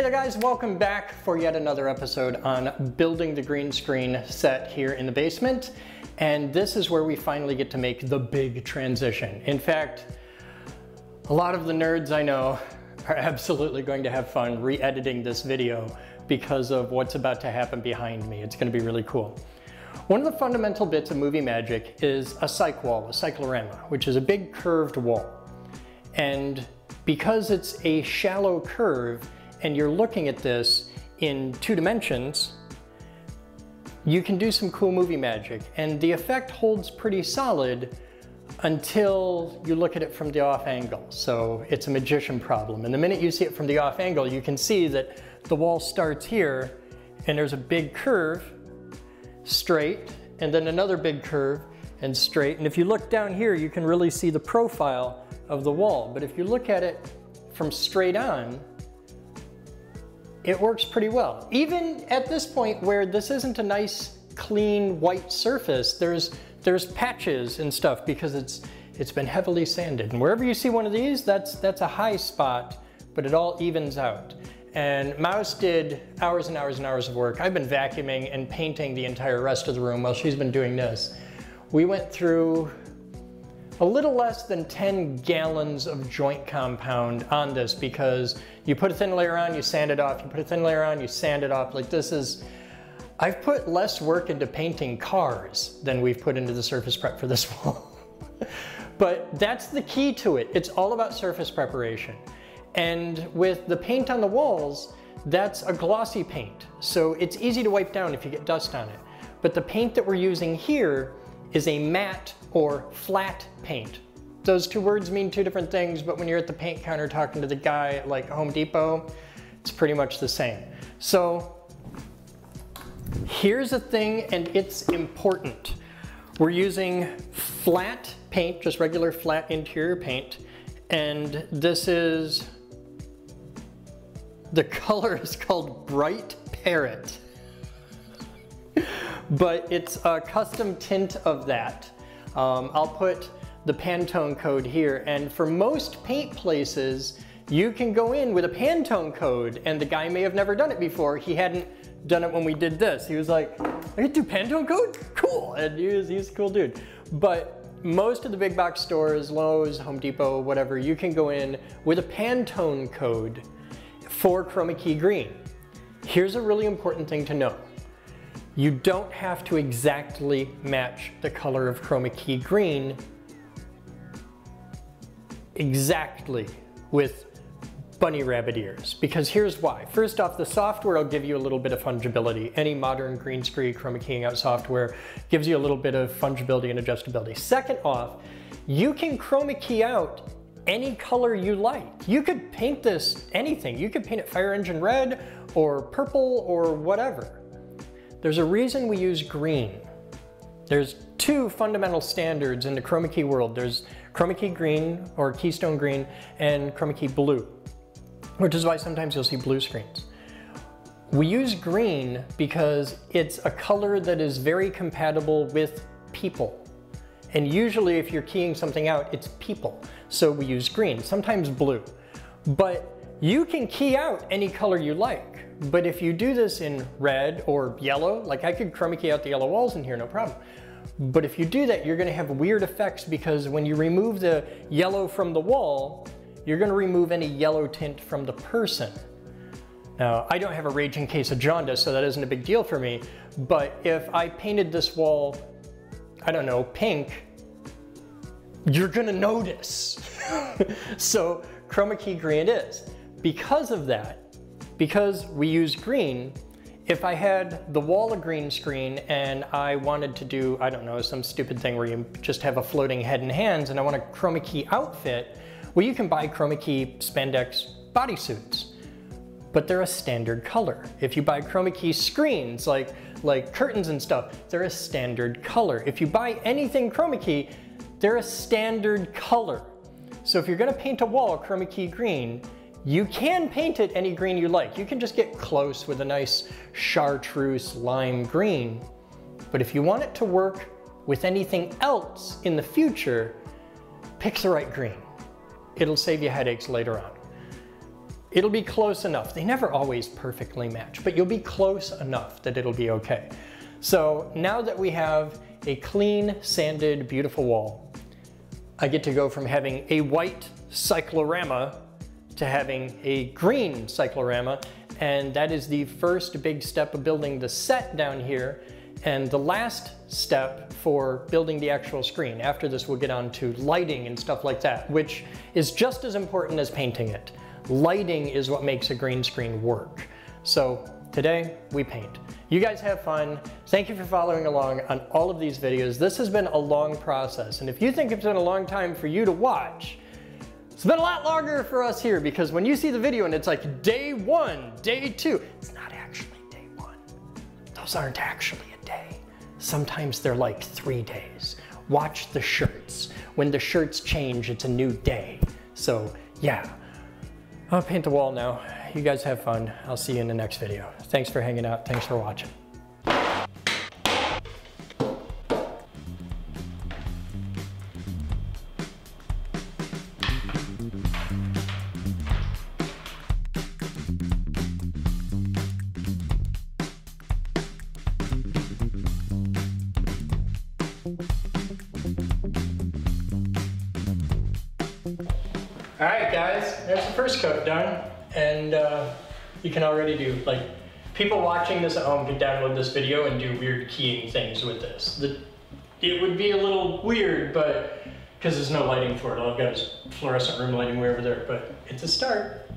there guys, welcome back for yet another episode on building the green screen set here in the basement. And this is where we finally get to make the big transition. In fact, a lot of the nerds I know are absolutely going to have fun re-editing this video because of what's about to happen behind me. It's going to be really cool. One of the fundamental bits of movie magic is a cyc wall, a cyclorama, which is a big curved wall. And because it's a shallow curve and you're looking at this in 2 dimensions, you can do some cool movie magic. And the effect holds pretty solid until you look at it from the off angle. So it's a magician problem. And the minute you see it from the off angle, you can see that the wall starts here and there's a big curve, straight, and then another big curve and straight. And if you look down here, you can really see the profile of the wall. But if you look at it from straight on, it works pretty well. Even at this point where this isn't a nice, clean, white surface, there's patches and stuff because it's been heavily sanded. And wherever you see one of these, that's a high spot, but it all evens out. And Mouse did hours and hours and hours of work. I've been vacuuming and painting the entire rest of the room while she's been doing this. We went through a little less than 10 gallons of joint compound on this because you put a thin layer on, you sand it off, you put a thin layer on, you sand it off. Like this is, I've put less work into painting cars than we've put into the surface prep for this wall. But that's the key to it. It's all about surface preparation. And with the paint on the walls, that's a glossy paint. So it's easy to wipe down if you get dust on it. But the paint that we're using here is a matte or flat paint. Those 2 words mean 2 different things, but when you're at the paint counter talking to the guy at like Home Depot, it's pretty much the same. So here's a thing, and it's important. We're using flat paint, just regular flat interior paint, and this is, the color is called Bright Parrot. But it's a custom tint of that. I'll put the Pantone code here, and for most paint places, you can go in with a Pantone code, and the guy may have never done it before. He hadn't done it when we did this. He was like, I can do Pantone code? Cool, and he's a cool dude. But most of the big box stores, Lowe's, Home Depot, whatever, you can go in with a Pantone code for chroma key green. Here's a really important thing to know. You don't have to exactly match the color of chroma key green exactly with bunny rabbit ears, because here's why. First off, the software will give you a little bit of fungibility. Any modern green screen chroma keying out software gives you a little bit of fungibility and adjustability. Second off, you can chroma key out any color you like. You could paint this anything. You could paint it fire engine red or purple or whatever. There's a reason we use green. There's 2 fundamental standards in the chroma key world. There's chroma key green or keystone green and chroma key blue, which is why sometimes you'll see blue screens. We use green because it's a color that is very compatible with people. And usually if you're keying something out, it's people. So we use green, sometimes blue. But you can key out any color you like. But if you do this in red or yellow, like I could chroma key out the yellow walls in here, no problem. But if you do that, you're gonna have weird effects because when you remove the yellow from the wall, you're gonna remove any yellow tint from the person. Now, I don't have a raging case of jaundice, so that isn't a big deal for me. But if I painted this wall, I don't know, pink, you're gonna notice. So chroma key green it is. Because of that, because we use green, if I had the wall a green screen and I wanted to do, I don't know, some stupid thing where you just have a floating head and hands and I want a chroma key outfit, well, you can buy chroma key spandex bodysuits, but they're a standard color. If you buy chroma key screens, like curtains and stuff, they're a standard color. If you buy anything chroma key, they're a standard color. So if you're gonna paint a wall chroma key green, you can paint it any green you like. You can just get close with a nice chartreuse lime green. But if you want it to work with anything else in the future, pick the right green. It'll save you headaches later on. It'll be close enough. They never always perfectly match, but you'll be close enough that it'll be okay. So now that we have a clean, sanded, beautiful wall, I get to go from having a white cyclorama to having a green cyclorama, and that is the first big step of building the set down here, and the last step for building the actual screen. After this, we'll get on to lighting and stuff like that, which is just as important as painting it. Lighting is what makes a green screen work. So today, we paint. You guys have fun. Thank you for following along on all of these videos. This has been a long process, and if you think it's been a long time for you to watch, it's been a lot longer for us here, because when you see the video and it's like day 1, day 2, it's not actually day 1. Those aren't actually a day. Sometimes they're like 3 days. Watch the shirts. When the shirts change, it's a new day. So yeah, I'll paint the wall now. You guys have fun. I'll see you in the next video. Thanks for hanging out. Thanks for watching. All right, guys, there's the first coat done, and you can already do, like, people watching this at home can download this video and do weird keying things with this. It would be a little weird, but because there's no lighting for it, all I've got is fluorescent room lighting way over there, but it's a start.